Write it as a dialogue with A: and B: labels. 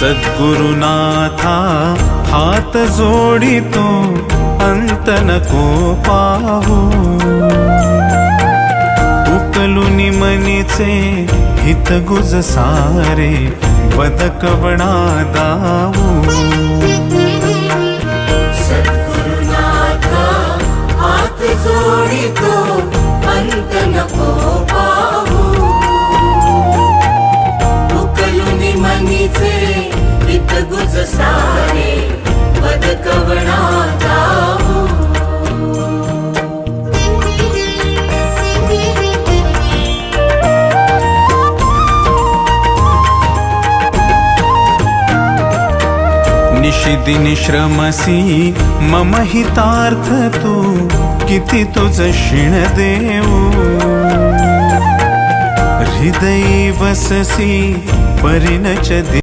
A: सद्गुरुनाथा हात जोडितो अंत नको पाहू उकलुनी मनीचे हित गुज सारे बदकवणा दाऊ
B: सद्गुरुनाथा हात जोडितो अंत नको पाहू उकलुनी मनीचे हित गुज सारे बदकवणा दाऊ निशिदिनी श्रमसी मम हितार्थ तू किती तुझ शिण देऊ हृदयी वससी परिणच